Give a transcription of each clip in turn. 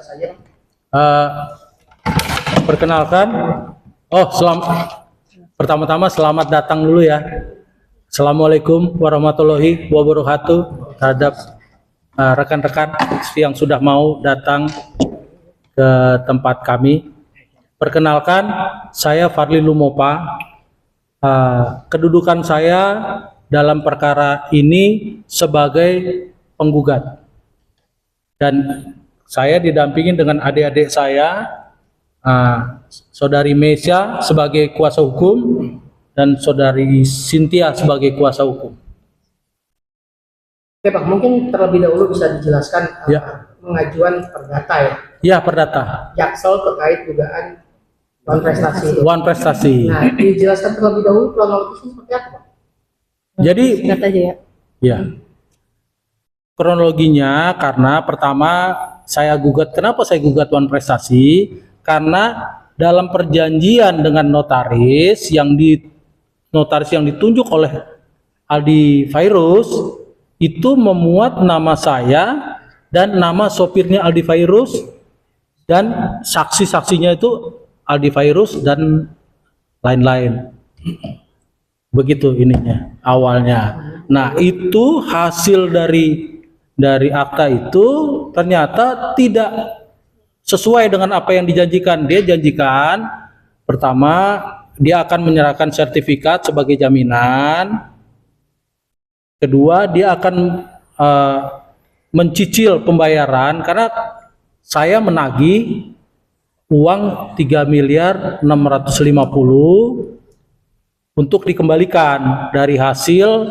saja. Perkenalkan, pertama-tama selamat datang dulu ya. Assalamualaikum warahmatullahi wabarakatuh terhadap rekan-rekan yang sudah mau datang ke tempat kami. Perkenalkan, saya Fadli Lumopa. Kedudukan saya dalam perkara ini sebagai penggugat. Dan saya didampingi dengan adik-adik saya, Saudari Mesya sebagai kuasa hukum dan Saudari Cynthia sebagai kuasa hukum. Oke Pak, mungkin terlebih dahulu bisa dijelaskan pengajuan perdata ya? Ya, perdata. Jaksel terkait dugaan wan prestasi. Wan prestasi. Nah, dijelaskan terlebih dahulu kronologisnya seperti apa Pak? Jadi, Singkat aja ya. ya. Kronologinya karena pertama saya gugat, kenapa saya gugat wan prestasi? Karena dalam perjanjian dengan notaris yang ditunjuk oleh Aldi Fairuz itu memuat nama saya dan nama sopirnya Aldi Fairuz dan saksi-saksinya itu Aldi Fairuz dan lain-lain. Begitu ininya awalnya. Nah, itu hasil dari akta itu ternyata tidak sesuai dengan apa yang dijanjikan. Dia janjikan pertama dia akan menyerahkan sertifikat sebagai jaminan. Kedua, dia akan mencicil pembayaran karena saya menagih uang 3.650.000 untuk dikembalikan dari hasil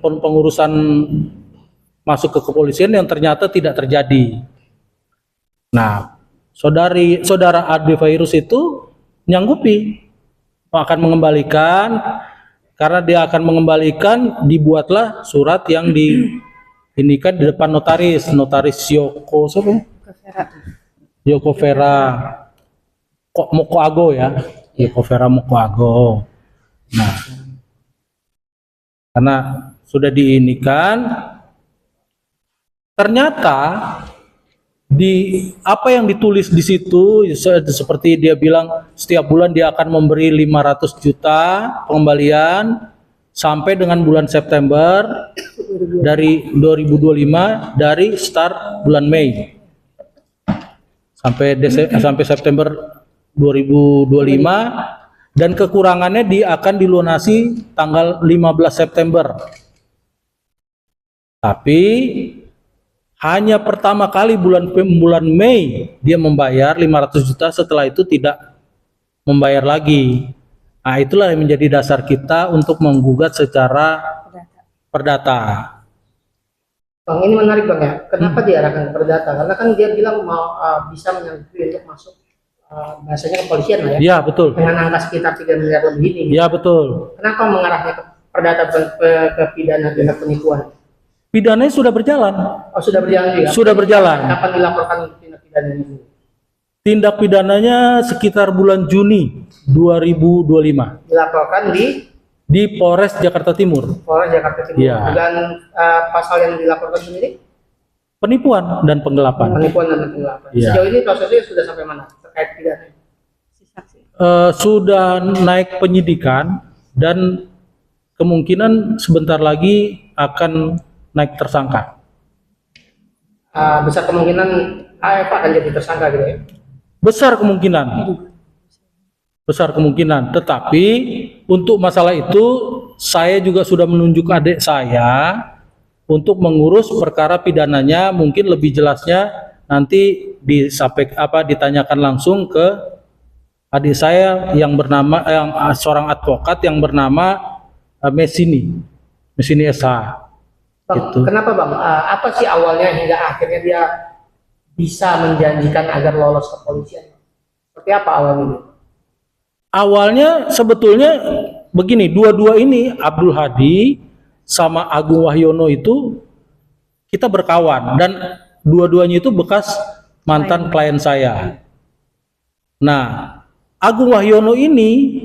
pengurusan masuk ke kepolisian yang ternyata tidak terjadi. Nah, saudara Aldi Fairuz itu nyanggupi akan mengembalikan, karena dia akan mengembalikan, dibuatlah surat yang diinikan di depan notaris Yoko Vera Moko Ago ya, Yoko Vera Moko Ago. Nah, karena sudah diinikan, ternyata di apa yang ditulis di situ seperti dia bilang setiap bulan dia akan memberi 500 juta pengembalian sampai dengan bulan September dari 2025 dari start bulan Mei sampai September 2025, dan kekurangannya dia akan dilunasi tanggal 15 September. Tapi hanya pertama kali bulan Mei dia membayar 500 juta, setelah itu tidak membayar lagi. Nah, itulah yang menjadi dasar kita untuk menggugat secara perdata. Bang, ini menarik Bang ya. Kenapa diarahkan ke perdata? Karena kan dia bilang mau bisa menyanggupi untuk masuk bahasanya kepolisian lah ya. Iya, betul. Dengan angka sekitar 3 miliar lebih ini. Iya, betul. Kenapa mengarahnya ke perdata ke pidana tindak penipuan? Pidananya sudah berjalan. Oh, sudah berjalan juga? Sudah berjalan. Kapan dilaporkan tindak pidana ini? Tindak pidananya sekitar bulan Juni 2025. Dilaporkan di Polres Jakarta Timur. Polres Jakarta Timur. Ya. Dan pasal yang dilaporkan sendiri? Penipuan dan penggelapan. Penipuan dan penggelapan. Ya. Sejauh ini prosesnya sudah sampai mana terkait pidana? Sudah naik penyidikan dan kemungkinan sebentar lagi akan naik tersangka. Besar kemungkinan Pak akan jadi tersangka gitu ya? Besar kemungkinan. Tetapi untuk masalah itu saya juga sudah menunjuk adik saya untuk mengurus perkara pidananya. Mungkin lebih jelasnya nanti ditanyakan langsung ke adik saya yang bernama seorang advokat yang bernama Mesini SH. Bang, Gitu. kenapa Bang? Apa sih awalnya hingga akhirnya dia bisa menjanjikan agar lolos kepolisian? Seperti apa awalnya? Awalnya sebetulnya begini, dua-dua ini Abdul Hadi sama Agung Wahyono itu kita berkawan dan dua-duanya itu bekas mantan klien saya. Nah, Agung Wahyono ini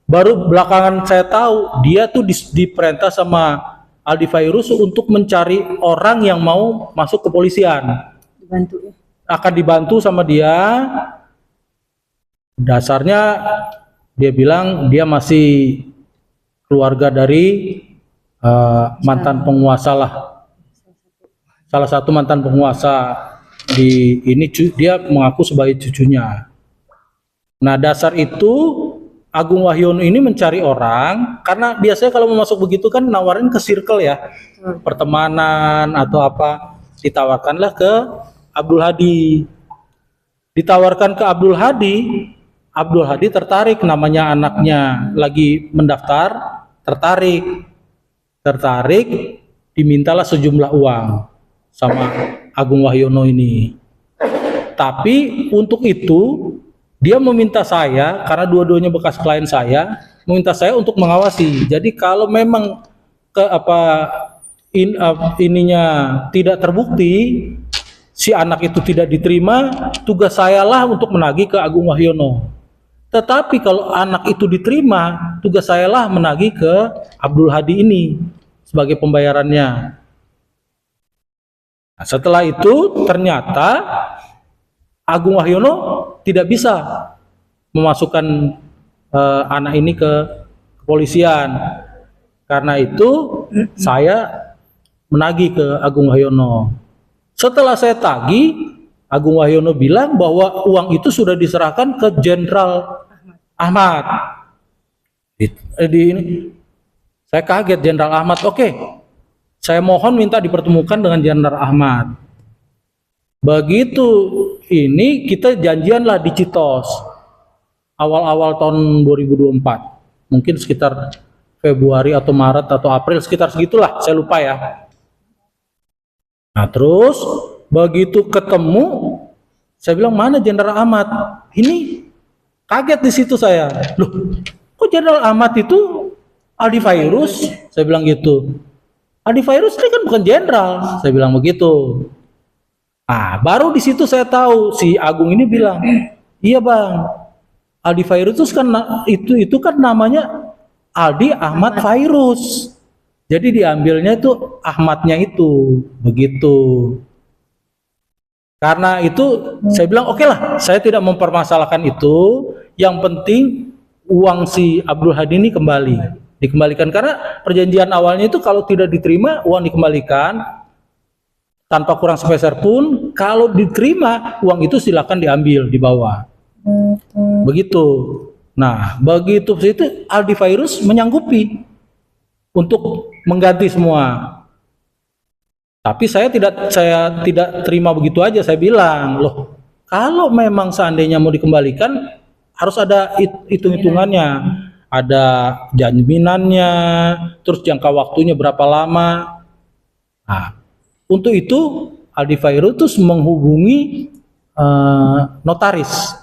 baru belakangan saya tahu dia tuh diperintah sama Aldi Fairuz untuk mencari orang yang mau masuk kepolisian. Dibantu ya. Akan dibantu sama dia. Dasarnya dia bilang dia masih keluarga dari mantan penguasa lah. Salah satu mantan penguasa di ini dia mengaku sebagai cucunya. Nah, dasar itu Agung Wahyono ini mencari orang karena biasanya kalau mau masuk begitu kan nawarin ke circle ya. Pertemanan atau apa, ditawarkanlah ke Abdul Hadi. Ditawarkan ke Abdul Hadi tertarik, namanya anaknya lagi mendaftar, tertarik, dimintalah sejumlah uang sama Agung Wahyono ini. Tapi untuk itu dia meminta saya, karena dua-duanya bekas klien saya, meminta saya untuk mengawasi. Jadi kalau memang ininya tidak terbukti, si anak itu tidak diterima, tugas saya lah untuk menagih ke Agung Wahyono. Tetapi kalau anak itu diterima, tugas saya lah menagih ke Abdul Hadi ini sebagai pembayarannya. Nah, setelah itu ternyata Agung Wahyono tidak bisa memasukkan anak ini ke kepolisian. Karena itu saya menagih ke Agung Wahyono. Setelah saya tagih, Agung Wahyono bilang bahwa uang itu sudah diserahkan ke Jenderal Ahmad. Saya kaget, Jenderal Ahmad. Oke, saya mohon minta dipertemukan dengan Jenderal Ahmad. Begitu ini kita janjianlah di Citos awal-awal tahun 2024, mungkin sekitar Februari atau Maret atau April, sekitar segitulah, saya lupa ya. Nah terus begitu ketemu, saya bilang mana Jenderal Ahmad? Ini kaget di situ saya. Loh, kok Jenderal Ahmad itu Aldi Fairuz? Saya bilang gitu. Aldi Fairuz ini kan bukan jenderal, saya bilang begitu. Ah, baru di situ saya tahu si Agung ini bilang, iya bang, Aldi Fairuz itu kan namanya Aldi Ahmad Fairuz. Jadi diambilnya itu Ahmadnya itu, begitu. Karena itu saya bilang oke lah, saya tidak mempermasalahkan itu. Yang penting uang si Abdul Hadi ini dikembalikan karena perjanjian awalnya itu kalau tidak diterima uang dikembalikan tanpa kurang sepeser pun. Kalau diterima uang itu silakan diambil, dibawa. Begitu. Nah, begitu itu Aldi Fairuz menyanggupi untuk mengganti semua. Tapi saya tidak terima begitu aja. Saya bilang, loh, kalau memang seandainya mau dikembalikan harus ada hitung-hitungannya, ada jaminannya, terus jangka waktunya berapa lama. Nah, untuk itu Aldi Fairuz menghubungi notaris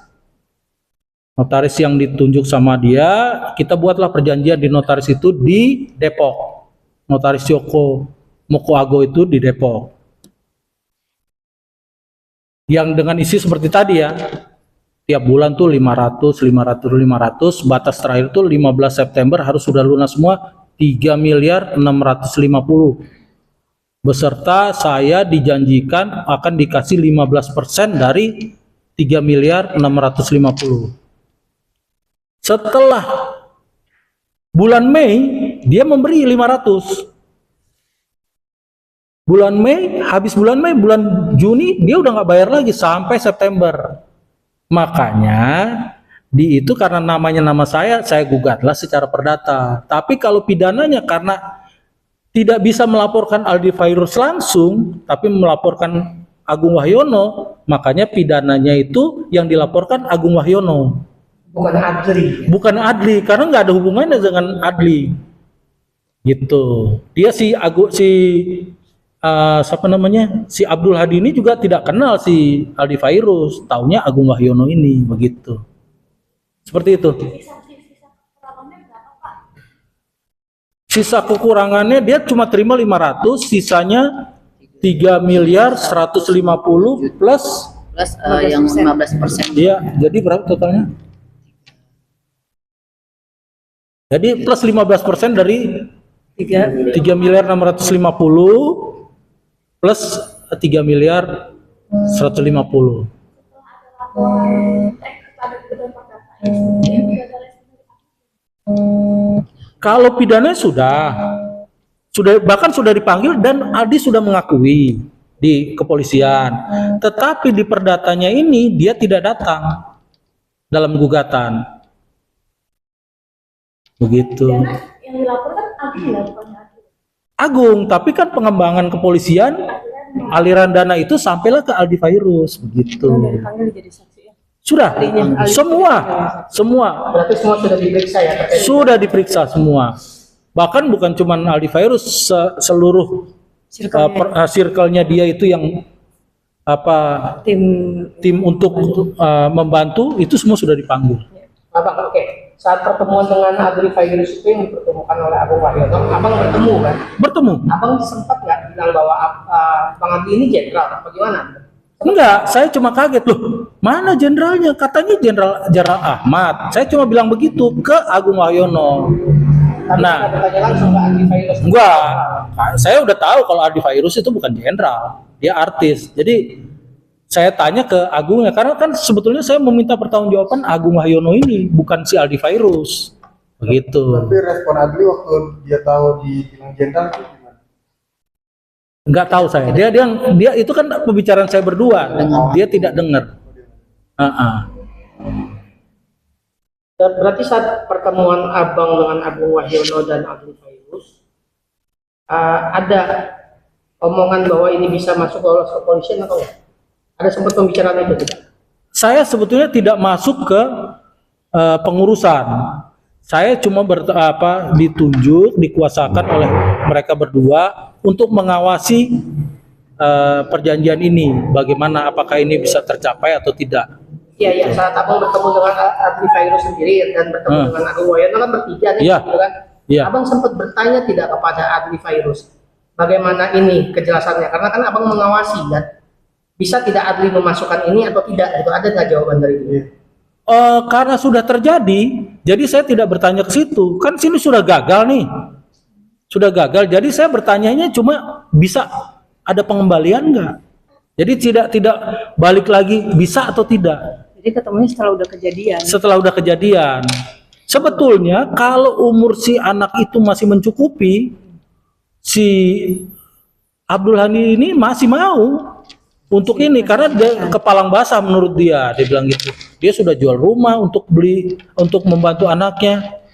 yang ditunjuk sama dia. Kita buatlah perjanjian di notaris itu di Depok, notaris Moko Ago itu di Depok, yang dengan isi seperti tadi ya, tiap bulan tuh 500, batas terakhir tuh 15 September harus sudah lunas semua 3.650.000.000, beserta saya dijanjikan akan dikasih 15% dari 3.650.000. Setelah bulan Mei dia memberi 500. Bulan Mei, habis bulan Mei, bulan Juni dia udah nggak bayar lagi sampai September. Makanya di itu karena namanya nama saya gugatlah secara perdata. Tapi kalau pidananya karena tidak bisa melaporkan Aldi Fairuz langsung, tapi melaporkan Agung Wahyono, makanya pidananya itu yang dilaporkan Agung Wahyono. Bukan Adli, karena nggak ada hubungannya dengan Adli. Gitu. Dia siapa namanya? Si Abdul Hadi ini juga tidak kenal si Aldi Fairuz, taunya Agung Wahyono ini, begitu. Seperti itu. Sisa kekurangannya dia cuma terima 500, sisanya 3.150.000.000 plus yang 15%. Iya, jadi berapa totalnya? Jadi plus 15% dari 3 miliar 650 plus 3 miliar 150. Kalau pidana sudah bahkan sudah dipanggil dan Aldi sudah mengakui di kepolisian. Tetapi di perdatanya ini dia tidak datang dalam gugatan. Begitu. Yang dilaporkan Agung ya, bukan Agung. Agung, tapi kan pengembangan kepolisian aliran dana itu sampailah ke Aldi Fairuz begitu. dipanggil jadi saksi ya. Sudah, semua Berarti semua sudah diperiksa ya terkait sudah diperiksa semua. Bahkan bukan cuma Aldi Fairuz, seluruh circle-nya dia itu yang tim untuk membantu itu semua sudah dipanggil. Abang. Oke, saat pertemuan dengan Adli Fairuz itu yang dipertemukan oleh Agung Wahyono, abang bertemu kan? Bertemu? Abang sempat nggak bilang bahwa Bang Adli ini jenderal? Bagaimana? Enggak, saya cuma kaget loh. Mana jenderalnya? Katanya Jenderal Ahmad. Saya cuma bilang begitu ke Agung Wahyono. Tapi Nah, bertanya langsung ke Adli Fairuz. enggak, saya udah tahu kalau Aldi Fairuz itu bukan jenderal, dia artis. Jadi saya tanya ke Agungnya karena kan sebetulnya saya meminta pertanggungjawaban Agung Wahyono ini, bukan si Aldi Fairuz. Begitu. Tapi respon Adli waktu dia tahu dibilang jenderal itu gimana? Enggak tahu saya. Dia itu kan pembicaraan saya berdua. Dia tidak dengar. Dan berarti saat pertemuan abang dengan Agung Wahyono dan Adli Fairuz, ada omongan bahwa ini bisa masuk ke kepolisian atau enggak? Ada sempat pembicaraan itu tidak? Saya sebetulnya tidak masuk ke pengurusan. Saya cuma ditunjuk, dikuasakan oleh mereka berdua untuk mengawasi perjanjian ini. Bagaimana, apakah ini bisa tercapai atau tidak? Iya, saat abang bertemu dengan Adli Fairuz sendiri dan bertemu dengan Agung Wahyono kan bertiga nih, Iya. gitu kan? Iya. Abang sempat bertanya tidak kepada Adli Fairuz, bagaimana ini kejelasannya? Karena kan abang mengawasi kan, bisa tidak Adli memasukkan ini atau tidak? Itu ada nggak jawaban dari itu? Karena sudah terjadi, jadi saya tidak bertanya ke situ. Kan sini sudah gagal nih, sudah gagal. Jadi saya bertanyanya cuma bisa ada pengembalian nggak? Jadi tidak balik lagi bisa atau tidak? Jadi ketemunya setelah udah kejadian. Setelah udah kejadian. Sebetulnya kalau umur si anak itu masih mencukupi, si Abdul Hani ini masih mau untuk ini karena dia kepalang basah menurut dia bilang gitu. Dia sudah jual rumah untuk membantu anaknya.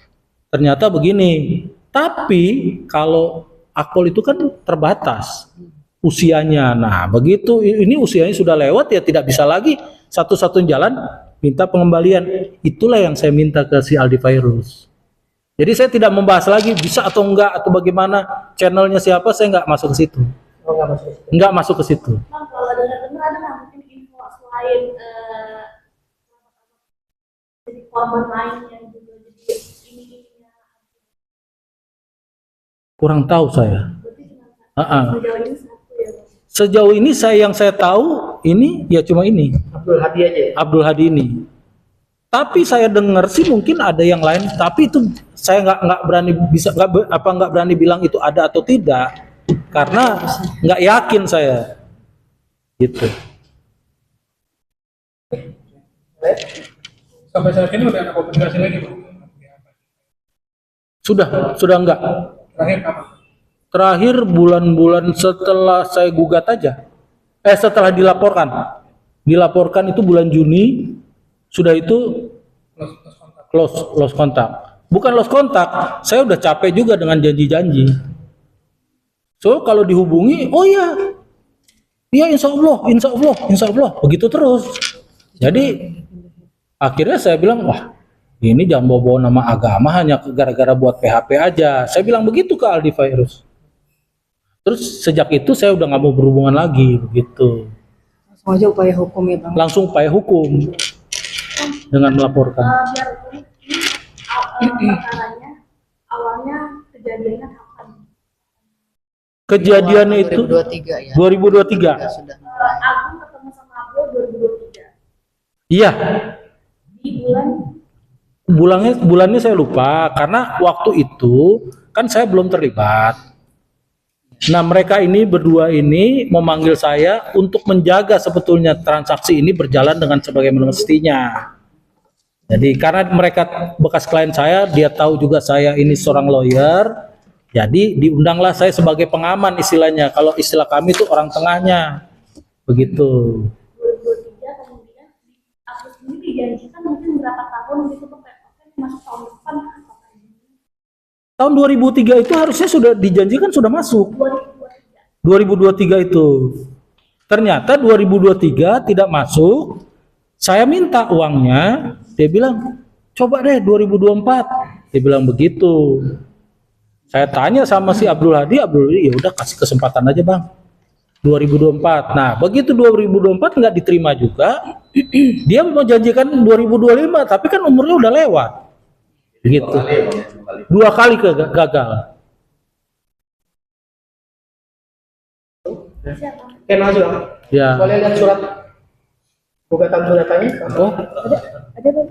Ternyata begini. Tapi kalau Akpol itu kan terbatas usianya. Nah, begitu ini usianya sudah lewat ya tidak bisa lagi satu-satunya jalan minta pengembalian. Itulah yang saya minta ke si Aldi Fairuz. Jadi saya tidak membahas lagi bisa atau enggak atau bagaimana channelnya siapa, saya enggak masuk ke situ. Oh, nggak masuk. Enggak masuk ke situ. Bang, kalau dengar-dengar ada nggak mungkin info selain jadi korban lain yang juga jadi ini Kurang tahu saya. berarti cuma sejauh ini satu ya, Bang? Sejauh ini yang saya tahu ini ya cuma ini Abdul Hadi aja. Abdul Hadi ini. Tapi saya dengar sih mungkin ada yang lain. Tapi itu saya nggak berani bilang itu ada atau tidak karena nggak yakin saya. Gitu. Sampai saat ini udah ada komunikasi lagi, Bang? Sudah enggak. Terakhir kapan? Terakhir bulan-bulan setelah saya gugat aja. Setelah dilaporkan. Dilaporkan itu bulan Juni, sudah itu lost kontak. Bukan lost kontak, saya udah capek juga dengan janji-janji. So kalau dihubungi, oh iya, insya Allah, begitu terus. Jadi akhirnya saya bilang, wah ini jangan bawa-bawa nama agama hanya gara-gara buat PHP aja. Saya bilang begitu ke Aldi Fairuz. Terus sejak itu saya udah nggak mau berhubungan lagi, begitu. Langsung aja upaya hukum ya Bang. Langsung upaya hukum dengan melaporkan. Biar ini perkaranya awalnya kejadiannya kapan? Kejadiannya itu 2023 ya. 2023. Sudah. Agung ketemu sama Abdul 2023 Iya, di bulan bulannya saya lupa karena waktu itu kan saya belum terlibat. Nah, mereka ini berdua ini memanggil saya untuk menjaga sebetulnya transaksi ini berjalan dengan sebagaimana mestinya. Jadi karena mereka bekas klien saya, dia tahu juga saya ini seorang lawyer, jadi diundanglah saya sebagai pengaman istilahnya. Kalau istilah kami itu orang tengahnya, begitu. 2023 kemudian Agus ini dijanjikan mungkin berapa tahun gitu ke PPK masuk tahun depan apakah ini Tahun 2003 itu harusnya sudah dijanjikan sudah masuk. 2023 2023 itu. Ternyata 2023 tidak masuk. Saya minta uangnya, dia bilang, "Coba deh 2024." Dia bilang begitu. Saya tanya sama si Abdul Hadi, ya udah kasih kesempatan aja, Bang. 2024. Nah, begitu 2024 nggak diterima juga. Dia mau janjikan 2025, tapi kan umurnya udah lewat. Begitu. Dua kali gagal. Oke, masuk Bang. Ya. Boleh lihat surat gugatan suratanya? Oh, Ada Bang?